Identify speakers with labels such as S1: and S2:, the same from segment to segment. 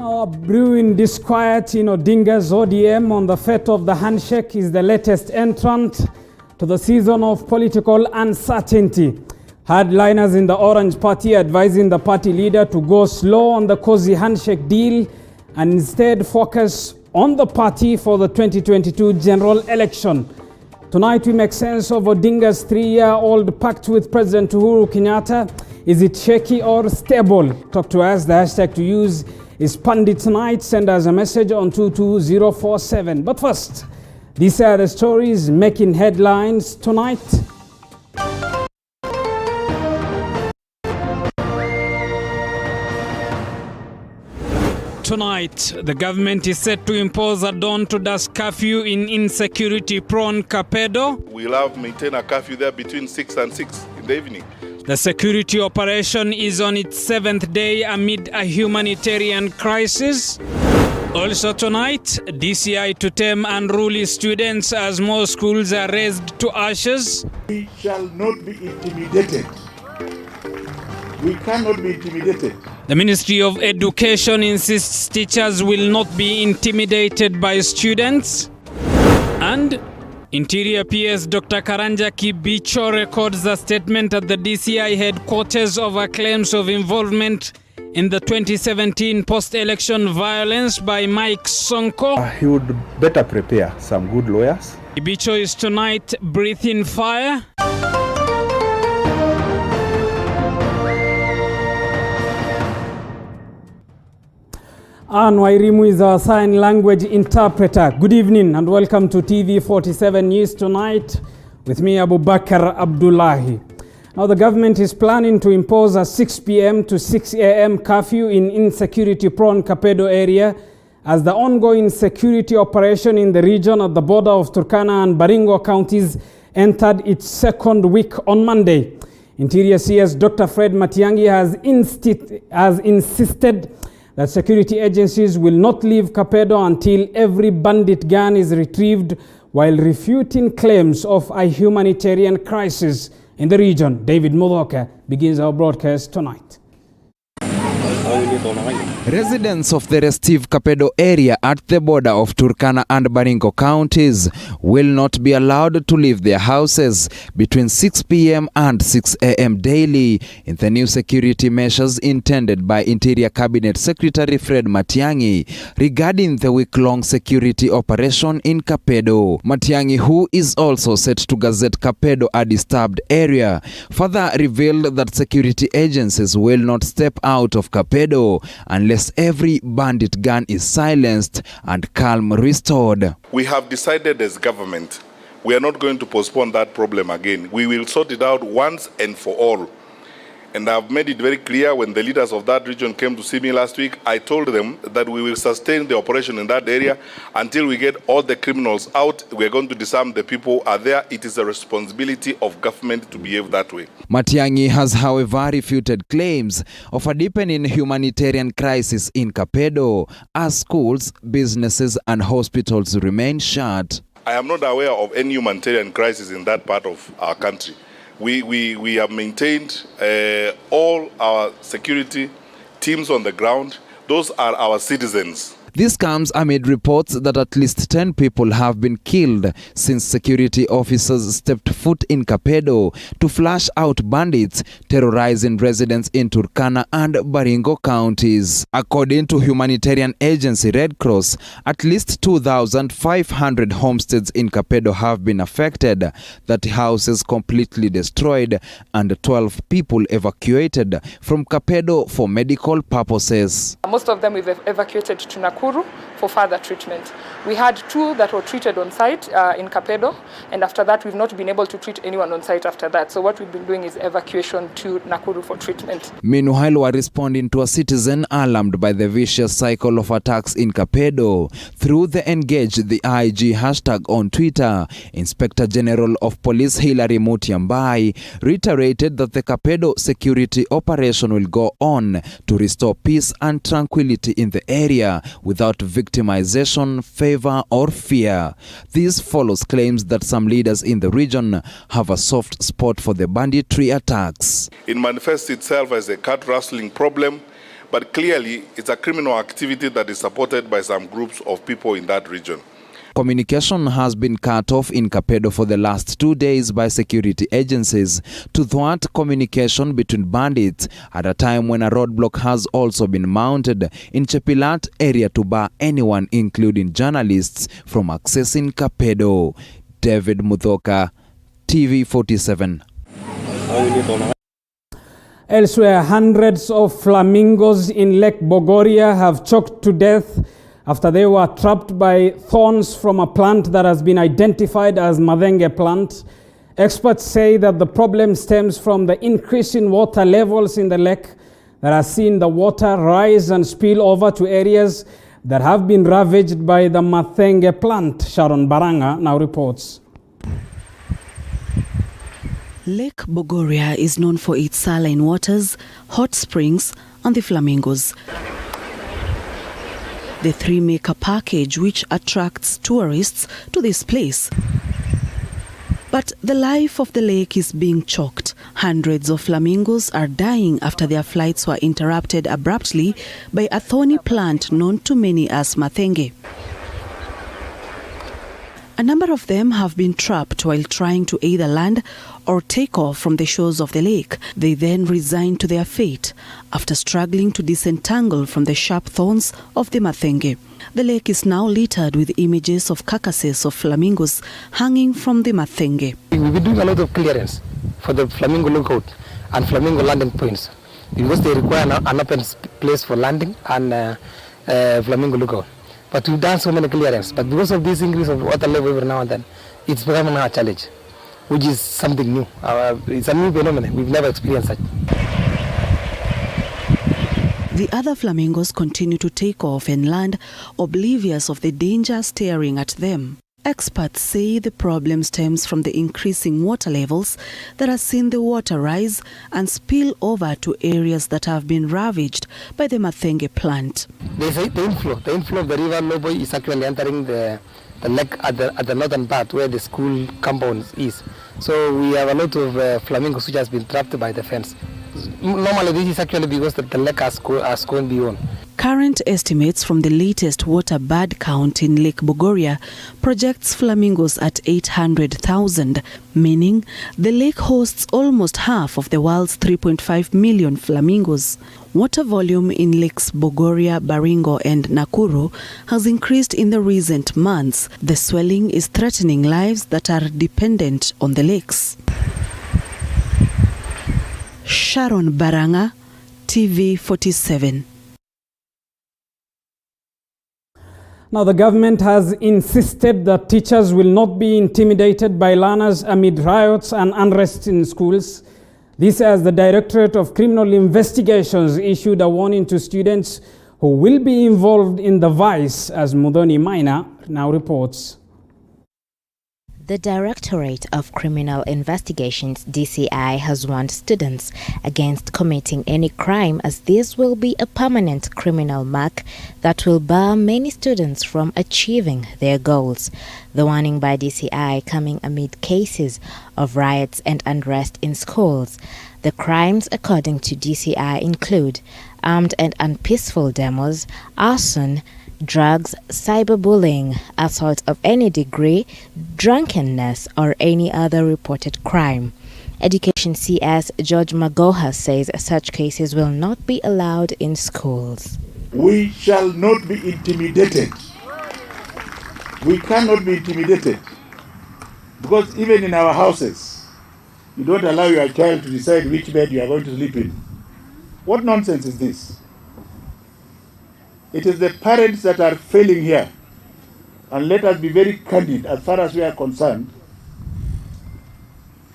S1: Brewing disquiet in Odinga's ODM on the fate of the handshake is the latest entrant to the season of political uncertainty. Hardliners in the Orange Party advising the party leader to go slow on the cozy handshake deal and instead focus on the party for the 2022 general election. Tonight we make sense of Odinga's 3-year-old pact with President Uhuru Kenyatta. Is it shaky or stable? Talk to us. The hashtag to use is Pundit Tonight. Send us a message on 22047. But first, these are the stories making headlines tonight. Tonight, the government is set to impose a dawn-to-dusk curfew in insecurity-prone Kapedo.
S2: We'll have maintain a curfew there between 6 and 6 in the evening.
S1: The security operation is on its 7th day amid a humanitarian crisis. Also tonight, DCI to tame unruly students as more schools are razed to ashes.
S3: We shall not be intimidated. We cannot be intimidated.
S1: The Ministry of Education insists teachers will not be intimidated by students. And Interior PS Dr. Karanja Kibicho records a statement at the DCI headquarters over claims of involvement in the 2017 post-election violence by Mike Sonko.
S4: He would better prepare some good lawyers.
S1: Kibicho is tonight breathing fire. Anne Wairimu is our sign language interpreter. Good evening and welcome to TV47 News Tonight with me, Abu Bakr Abdullahi. Now, the government is planning to impose a 6 p.m. to 6 a.m. curfew in insecurity-prone Kapedo area as the ongoing security operation in the region at the border of Turkana and Baringo counties entered its second week on Monday. Interior CS Dr. Fred Matiang'i has insisted that security agencies will not leave Kapedo until every bandit gun is retrieved, while refuting claims of a humanitarian crisis in the region. David Modoka begins our broadcast tonight.
S5: Residents of the restive Kapedo area at the border of Turkana and Baringo counties will not be allowed to leave their houses between 6 p.m. and 6 a.m. daily in the new security measures intended by Interior Cabinet Secretary Fred Matiang'i regarding the week-long security operation in Kapedo. Matiang'i, who is also set to gazette Kapedo a disturbed area, further revealed that security agencies will not step out of Kapedo unless every bandit gun is silenced and calm restored.
S2: We have decided as government, we are not going to postpone that problem again. We will sort it out once and for all. And I've made it very clear when the leaders of that region came to see me last week, I told them that we will sustain the operation in that area until we get all the criminals out. We're going to disarm the people who are there. It is a responsibility of government to behave that way.
S5: Matiang'i has, however, refuted claims of a deepening humanitarian crisis in Kapedo as schools, businesses and hospitals remain shut.
S2: I am not aware of any humanitarian crisis in that part of our country. We have maintained all our security teams on the ground. Those are our citizens.
S5: This comes amid reports that at least 10 people have been killed since security officers stepped foot in Kapedo to flush out bandits terrorizing residents in Turkana and Baringo counties. According to humanitarian agency Red Cross, at least 2,500 homesteads in Kapedo have been affected, 30 houses completely destroyed, and 12 people evacuated from Kapedo for medical purposes.
S6: Most of them we've evacuated to Nakuru for further treatment. We had 2 that were treated on site in Kapedo, and after that we've not been able to treat anyone on site after that. So what we've been doing is evacuation to Nakuru for treatment.
S5: Meanwhile, we're responding to a citizen alarmed by the vicious cycle of attacks in Kapedo. Through the Engage the IG hashtag on Twitter, Inspector General of Police Hilary Mutyambai reiterated that the Kapedo security operation will go on to restore peace and tranquility in the area without victimization, favor or fear. This follows claims that some leaders in the region have a soft spot for the banditry attacks.
S2: It manifests itself as a cat rustling problem, but clearly it's a criminal activity that is supported by some groups of people in that region.
S5: Communication has been cut off in Kapedo for the last 2 days by security agencies to thwart communication between bandits at a time when a roadblock has also been mounted in Chepilat area to bar anyone, including journalists, from accessing Kapedo. David Muthoka, TV47.
S1: Elsewhere, hundreds of flamingos in Lake Bogoria have choked to death after they were trapped by thorns from a plant that has been identified as Mathenge plant. Experts say that the problem stems from the increase in water levels in the lake that has seen the water rise and spill over to areas that have been ravaged by the Mathenge plant. Sharon Baranga now reports.
S7: Lake Bogoria is known for its saline waters, hot springs, and the flamingos. The three make a package which attracts tourists to this place. But the life of the lake is being choked. Hundreds of flamingos are dying after their flights were interrupted abruptly by a thorny plant known to many as Mathenge. A number of them have been trapped while trying to either land or take off from the shores of the lake. They then resign to their fate after struggling to disentangle from the sharp thorns of the Mathenge. The lake is now littered with images of carcasses of flamingos hanging from the Mathenge.
S8: We've been doing a lot of clearance for the flamingo lookout and flamingo landing points because they require an open place for landing and flamingo lookout. But we've done so many clearance. But because of this increase of water level every now and then, it's becoming a challenge, which is something new. It's a new phenomenon. We've never experienced that.
S7: The other flamingos continue to take off and land, oblivious of the danger staring at them. Experts say the problem stems from the increasing water levels that has seen the water rise and spill over to areas that have been ravaged by the Mathenge plant.
S8: They say the inflow of the river Loboy is actually entering the lake at the northern part where the school compound is. So we have a lot of flamingos which has been trapped by the fence. Normally this is actually because the lake has gone beyond.
S7: Current estimates from the latest water bird count in Lake Bogoria projects flamingos at 800,000, meaning the lake hosts almost half of the world's 3.5 million flamingos. Water volume in Lakes Bogoria, Baringo and Nakuru has increased in the recent months. The swelling is threatening lives that are dependent on the lakes. Sharon Baranga, TV47.
S1: Now, the government has insisted that teachers will not be intimidated by learners amid riots and unrest in schools. This as the Directorate of Criminal Investigations issued a warning to students who will be involved in the vice, as Mudhoni Maina now reports.
S9: The Directorate of Criminal Investigations, DCI, has warned students against committing any crime, as this will be a permanent criminal mark that will bar many students from achieving their goals. The warning by DCI coming amid cases of riots and unrest in schools. The crimes, according to DCI, include armed and unpeaceful demos, arson, drugs, cyberbullying, assault of any degree, drunkenness, or any other reported crime. Education CS George Magoha says such cases will not be allowed in schools.
S3: We shall not be intimidated. We cannot be intimidated. Because even in our houses, you don't allow your child to decide which bed you are going to sleep in. What nonsense is this? It is the parents that are failing here. And let us be very candid as far as we are concerned.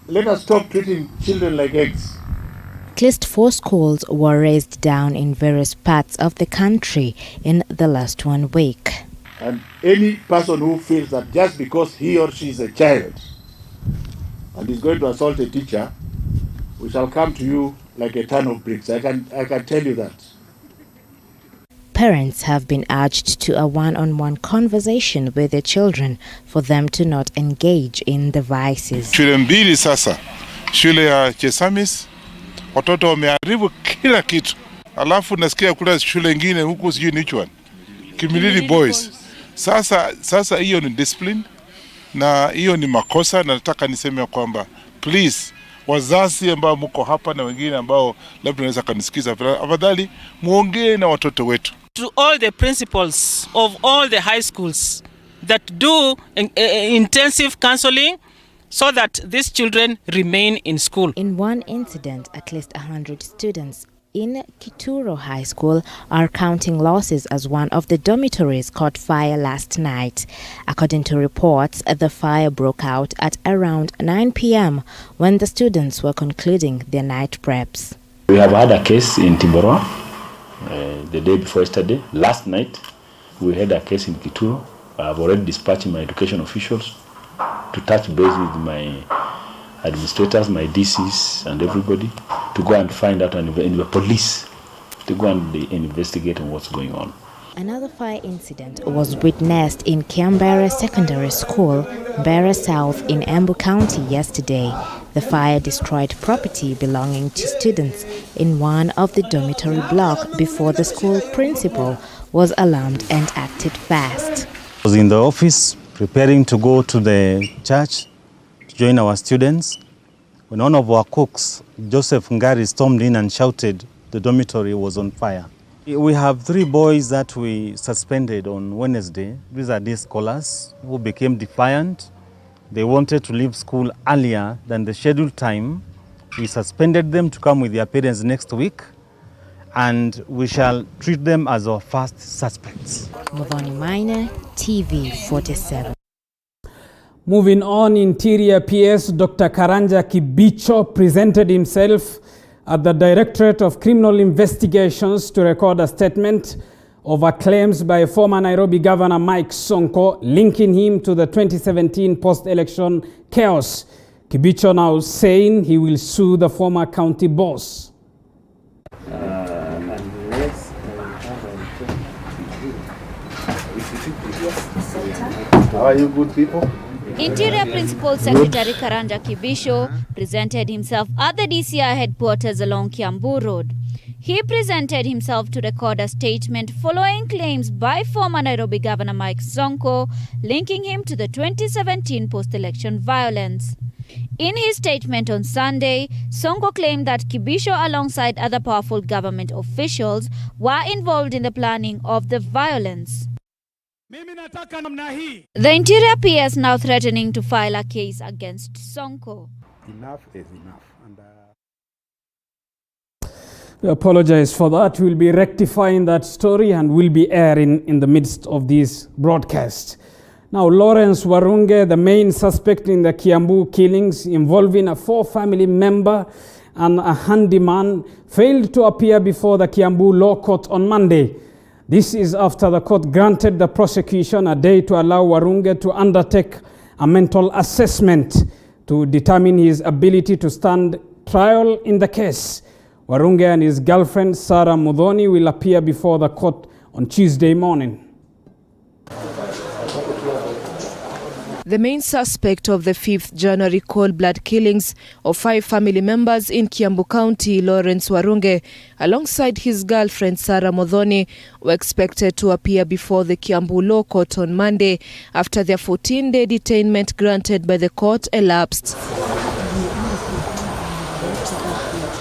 S3: Let us stop treating children like eggs.
S9: At least 4 schools were razed down in various parts of the country in the last 1 week.
S3: And any person who feels that just because he or she is a child and is going to assault a teacher, we shall come to you like a ton of bricks. I can tell you that.
S9: Parents have been urged to a one-on-one conversation with their children for them to not engage in the vices.
S10: Shule mbili sasa, shule ya Chesamis, watoto wameharibu kila kitu.
S3: alafu nasikia kule shule ingine huku sijui ni one Community Boys. Sasa hiyo ni discipline na hiyo ni makosa, na nataka niseme kwamba please wazazi ambao mko hapa na wengine ambao labda wanaweza kanisikiza, afadhali muongee na watoto wetu.
S10: To all the principals of all the high schools that do intensive counseling so that these children remain in school.
S9: In one incident, at least 100 students in Kituro High School are counting losses as one of the dormitories caught fire last night. According to reports, the fire broke out at around 9 p.m. when the students were concluding their night preps.
S11: We have had a case in Timboroa the day before yesterday. Last night, we had a case in Kituro. I have already dispatched my education officials to touch base with my administrators, my DCs, and everybody to go and find out, and the police to go and investigate on what's going on.
S9: Another fire incident was witnessed in Kiambera Secondary School, Mbera South in Embu County yesterday. The fire destroyed property belonging to students in one of the dormitory block before the school principal was alarmed and acted fast.
S12: I was in the office preparing to go to the church to join our students when one of our cooks, Joseph Ngari, stormed in and shouted the dormitory was on fire. We have 3 boys that we suspended on Wednesday. These are day scholars who became defiant. They wanted to leave school earlier than the scheduled time. We suspended them to come with their parents next week, and we shall treat them as our first suspects.
S9: Mavani Minor, TV 47.
S1: Moving on, Interior PS Dr. Karanja Kibicho presented himself at the Directorate of Criminal Investigations to record a statement over claims by former Nairobi Governor Mike Sonko linking him to the 2017 post-election chaos. Kibicho now saying he will sue the former county boss.
S4: How are you good people?
S13: Interior Principal Secretary Karanja Kibisho presented himself at the DCI headquarters along Kiambu Road. He presented himself to record a statement following claims by former Nairobi Governor Mike Sonko linking him to the 2017 post-election violence. In his statement on Sunday, Sonko claimed that Kibisho alongside other powerful government officials were involved in the planning of the violence. The Interior PS now threatening to file a case against Sonko.
S4: Enough is enough.
S1: We apologize for that. We'll be rectifying that story and will be airing in the midst of this broadcast. Now, Lawrence Warunga, the main suspect in the Kiambu killings involving a 4-family member and a handyman, failed to appear before the Kiambu Law Court on Monday. This is after the court granted the prosecution a day to allow Warunga to undertake a mental assessment to determine his ability to stand trial in the case. Warunga and his girlfriend Sarah Mudhoni will appear before the court on Tuesday morning.
S14: The main suspect of the 5th January cold-blood killings of 5 family members in Kiambu County, Lawrence Warunga, alongside his girlfriend Sarah Mudhoni, were expected to appear before the Kiambu Law Court on Monday after their 14-day detainment granted by the court elapsed.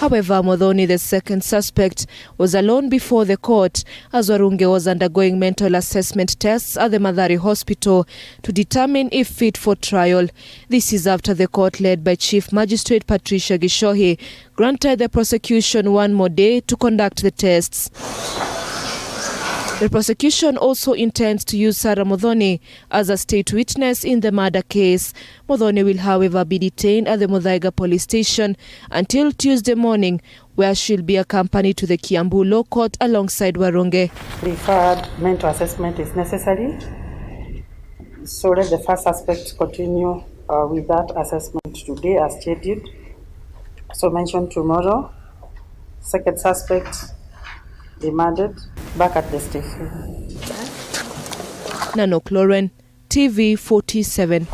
S14: However, Mudhoni, the second suspect, was alone before the court as Warunga was undergoing mental assessment tests at the Mathari Hospital to determine if fit for trial. This is after the court led by Chief Magistrate Patricia Gishohi granted the prosecution 1 more day to conduct the tests. The prosecution also intends to use Sarah Mudhoni as a state witness in the murder case. Mudhoni will, however, be detained at the Muthaiga police station until Tuesday morning, where she'll be accompanied to the Kiambu Law Court alongside Warunga.
S15: Preferred mental assessment is necessary, so let the first suspect continue with that assessment today as scheduled. So mentioned tomorrow. Second suspect demanded back at the station.
S14: Nanok Lauren, TV 47.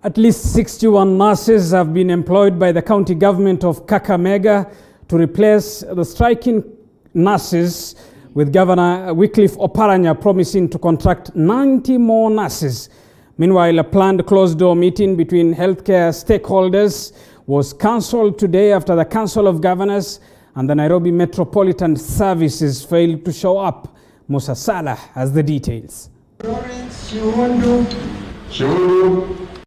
S1: At least 61 nurses have been employed by the county government of Kakamega to replace the striking nurses, with Governor Wycliffe Oparanya promising to contract 90 more nurses. Meanwhile, a planned closed-door meeting between healthcare stakeholders was cancelled today after the Council of Governors and the Nairobi Metropolitan Services failed to show up. Musa Salah has the details.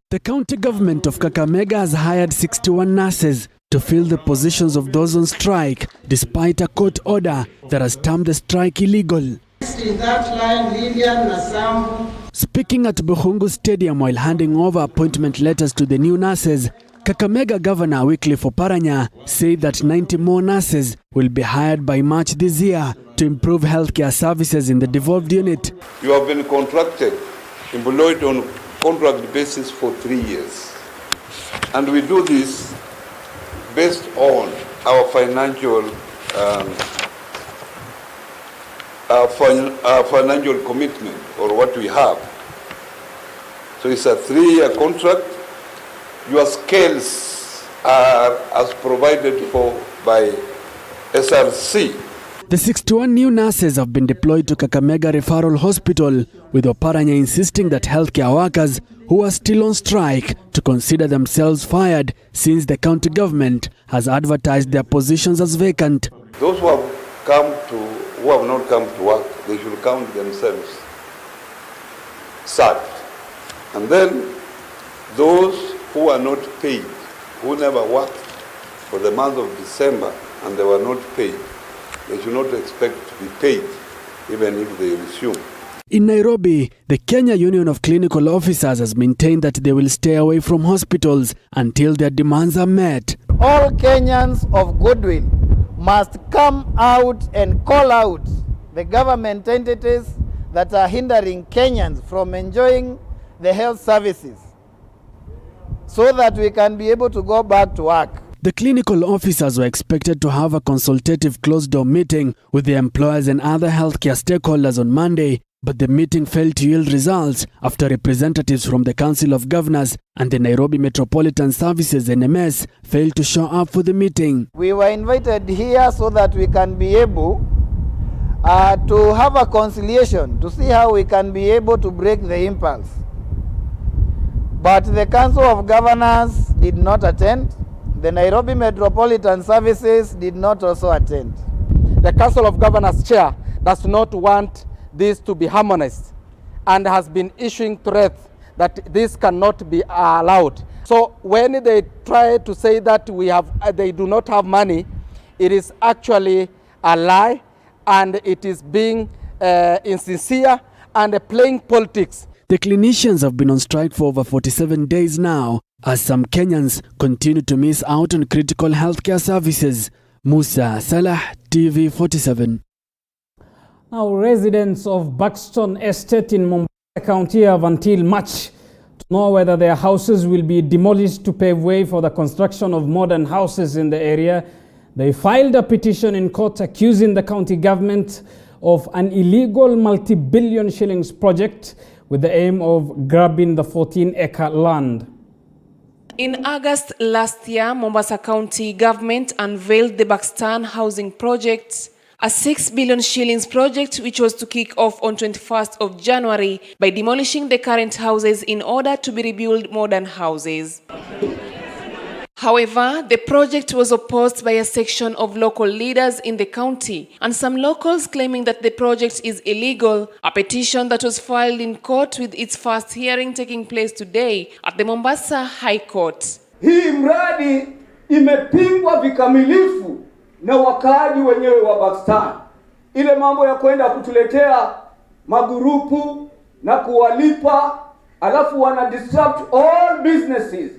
S16: The county government of Kakamega has hired 61 nurses to fill the positions of those on strike, despite a court order that has termed the strike illegal. Speaking at Buhungu Stadium while handing over appointment letters to the new nurses, Kakamega Governor Wycliffe Oparanya said that 90 more nurses will be hired by March this year to improve healthcare services in the devolved unit.
S17: You have been contracted, employed on contract basis for 3 years. And we do this based on our financial commitment, or what we have. So it's a 3-year contract. Your scales are as provided for by SRC.
S16: The 61 new nurses have been deployed to Kakamega Referral Hospital, with Oparanya insisting that healthcare workers who are still on strike to consider themselves fired, since the county government has advertised their positions as vacant.
S17: Those who have not come to work, they should count themselves sacked. And then those who are not paid, who never worked for the month of December and they were not paid, they should not expect to be paid even if they resume.
S16: In Nairobi, the Kenya Union of Clinical Officers has maintained that they will stay away from hospitals until their demands are met.
S18: All Kenyans of goodwill must come out and call out the government entities that are hindering Kenyans from enjoying the health services, so that we can be able to go back to work.
S16: The clinical officers were expected to have a consultative closed-door meeting with the employers and other healthcare stakeholders on Monday, but the meeting failed to yield results after representatives from the Council of Governors and the Nairobi Metropolitan Services (NMS) failed to show up for the meeting.
S18: We were invited here so that we can be able to have a conciliation, to see how we can be able to break the impulse. But the Council of Governors did not attend. The Nairobi Metropolitan Services did not also attend.
S19: The Council of Governors chair does not want this to be harmonized and has been issuing threats that this cannot be allowed. So when they try to say that they do not have money, it is actually a lie, and it is being insincere and playing politics.
S16: The clinicians have been on strike for over 47 days now, as some Kenyans continue to miss out on critical healthcare services. Musa Salah, TV 47.
S1: Now, residents of Buxton Estate in Mombasa County have until March to know whether their houses will be demolished to pave way for the construction of modern houses in the area. They filed a petition in court accusing the county government of an illegal multi-billion shillings project with the aim of grabbing the 14-acre land.
S20: In August last year, Mombasa County government unveiled the Buxton housing project, a 6 billion shillings project which was to kick off on 21st of January by demolishing the current houses in order to be rebuilt modern houses. However, the project was opposed by a section of local leaders in the county, and some locals claiming that the project is illegal, a petition that was filed in court with its first hearing taking place today at the Mombasa High Court.
S21: Hii mradi imepingwa vikamilifu na wakaaji wenyewe wa Buxton. Ile mambo ya kwenda kutuletea magurupu na kuwalipa, alafu wana disrupt all businesses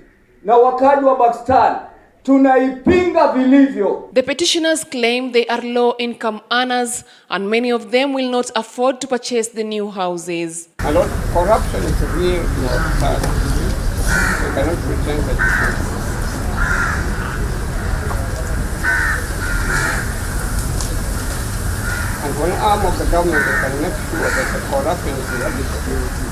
S21: na wakaji wa Buxton, tunaipinga vilivyo.
S20: The petitioners claim they are low-income earners and many of them will not afford to purchase the new houses.
S22: A lot of corruption is real in our society. We cannot pretend that it is. And one arm of the government that can make sure that the corruption is eradicated.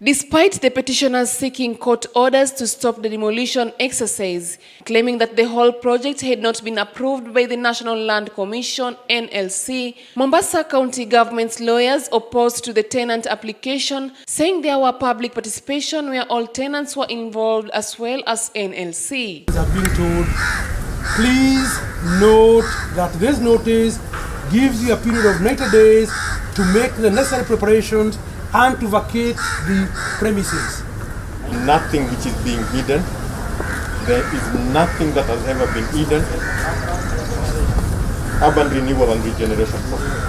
S20: despite the petitioners seeking court orders to stop the demolition exercise, claiming that the whole project had not been approved by the National Land Commission, NLC. Mombasa County government's lawyers opposed to the tenant application, saying there were public participation where all tenants were involved as well as NLC.
S2: Have been told, please note that this notice gives you a period of 90 days to make the necessary preparations and to vacate the premises.
S6: Nothing which is being hidden. There is nothing that has ever been hidden. Urban renewal and regeneration program.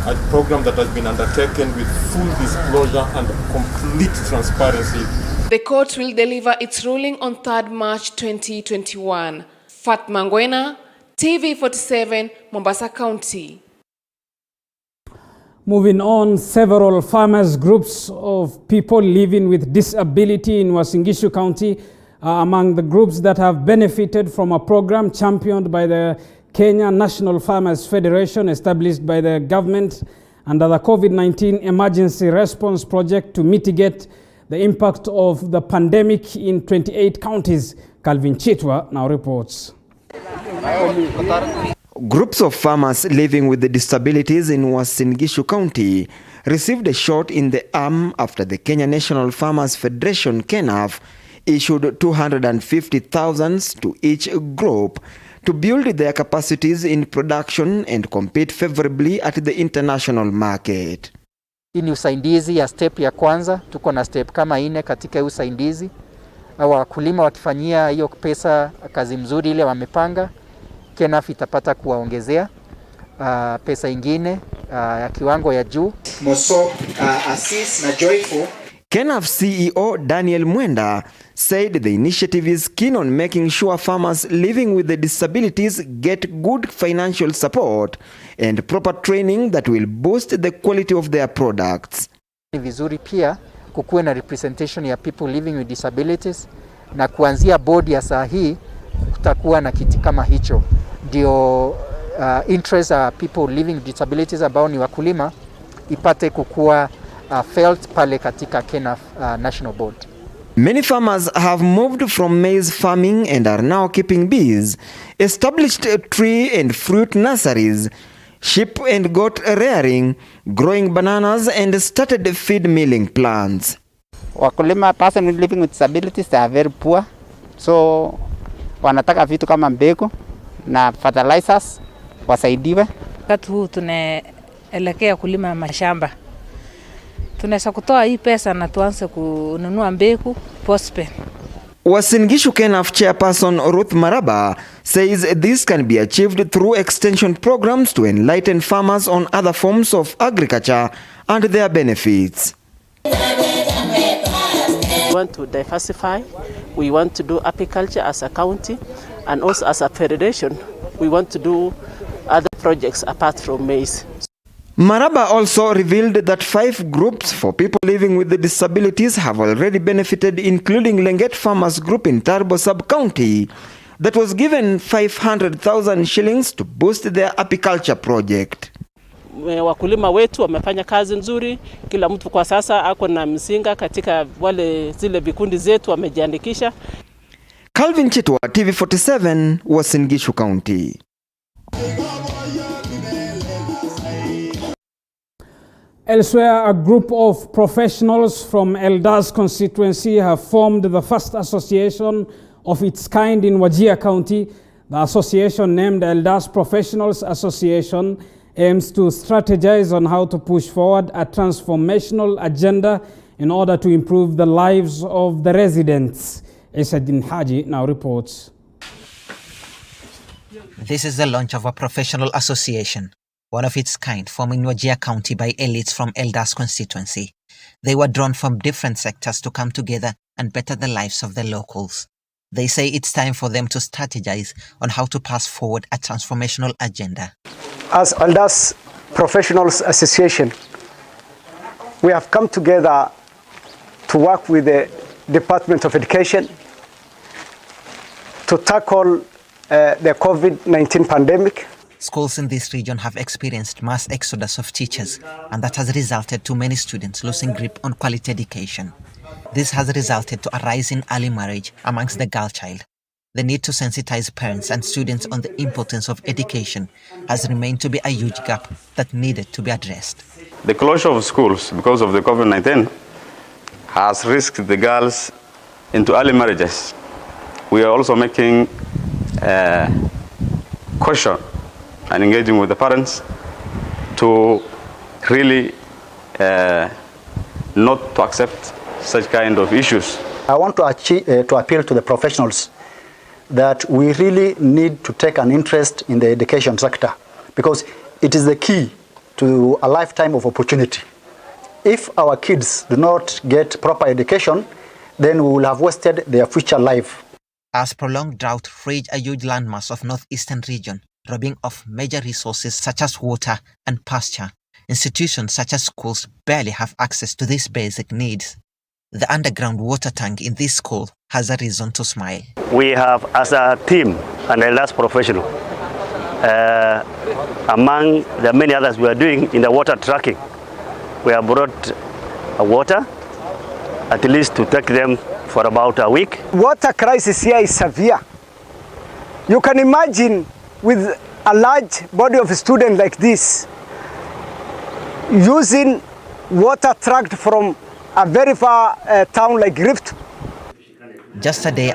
S6: A program that has been undertaken with full disclosure and complete transparency.
S20: The court will deliver its ruling on 3rd March 2021. Fatma Ngwena, TV47, Mombasa County.
S1: Moving on, several farmers groups of people living with disability in Uasin Gishu County are among the groups that have benefited from a program championed by the Kenya National Farmers Federation, established by the government under the COVID-19 Emergency Response Project to mitigate the impact of the pandemic in 28 counties. Calvin Chitwa now reports.
S23: Groups of farmers living with the disabilities in Uasin Gishu County received a shot in the arm after the Kenya National Farmers Federation, KNAF, issued 250,000 to each group to build their capacities in production and compete favorably at the international market.
S24: Hii ni usaidizi ya step ya kwanza, tuko na step kama 4 katika usaidizi. Wakulima wakifanyia hiyo pesa kazi mzuri ile wamepanga, KNAF itapata kuwaongezea pesa ingine ya kiwango ya juu.
S23: Assist na joyful. KNAF CEO Daniel Mwenda said the initiative is keen on making sure farmers living with the disabilities get good financial support and proper training that will boost the quality of their products.
S24: Ni vizuri pia kukuwe na representation ya people living with disabilities, na kuanzia board ya saa hii kutakuwa na kiti kama hicho, ndio interest people living with disabilities ambao ni wakulima ipate kukua felt pale katika KNAF National Board.
S23: Many farmers have moved from maize farming and are now keeping bees, established tree and fruit nurseries, sheep and goat rearing, growing bananas, and started feed milling plants.
S25: Wakulima person living with disabilities, they are very poor, so wanataka vitu kama mbegu na fertilizers wasaidiwe.
S26: Wakati huu tunaelekea kulima mashamba, tunaweza kutoa hii pesa na tuanze kununua mbegu postpay.
S23: Uasin Gishu KNAF chairperson Ruth Maraba says this can be achieved through extension programs to enlighten farmers on other forms of agriculture and their benefits.
S27: We want to diversify. We want to do apiculture as a county, and also as a federation, we want to do other projects apart from maize.
S23: Maraba also revealed that 5 groups for people living with the disabilities have already benefited, including Lenget Farmers Group in Tarbo Sub-County that was given 500,000 shillings to boost their apiculture project.
S27: Wakulima wetu wamefanya kazi nzuri, kila mtu kwa sasa ako na msinga katika zile vikundi zetu wamejiandikisha.
S23: Calvin Chitwa, TV47, Uasin Gishu County.
S1: Elsewhere, a group of professionals from Eldas constituency have formed the first association of its kind in Wajir County. The association, named Eldas Professionals Association, aims to strategize on how to push forward a transformational agenda in order to improve the lives of the residents. Esadin Haji now reports.
S28: This is the launch of a professional association, one of its kind, forming Wajir County by elites from Eldas constituency. They were drawn from different sectors to come together and better the lives of the locals. They say it's time for them to strategize on how to pass forward a transformational agenda.
S29: As Eldas Professionals Association, we have come together to work with the Department of Education to tackle the COVID-19 pandemic.
S28: Schools in this region have experienced mass exodus of teachers, and that has resulted to many students losing grip on quality education. This has resulted to a rise in early marriage amongst the girl child. The need to sensitize parents and students on the importance of education has remained to be a huge gap that needed to be addressed.
S3: The closure of schools because of the COVID-19 has risked the girls into early marriages. We are also making caution and engaging with the parents to really not to accept such kind of issues.
S5: I want to appeal to the professionals that we really need to take an interest in the education sector because it is the key to a lifetime of opportunity. If our kids do not get proper education, then we will have wasted their future life.
S28: As prolonged drought raged a huge landmass of northeastern region, robbing of major resources such as water and pasture, institutions such as schools barely have access to these basic needs. The underground water tank in this school has a reason to smile.
S7: We have, as a team and a last professional, among the many others we are doing in the water tracking, we have brought water, at least to take them for about a week.
S29: Water crisis here is severe. You can imagine with a large body of students like this, using water tracked from a very far town like Rift.
S28: Just a day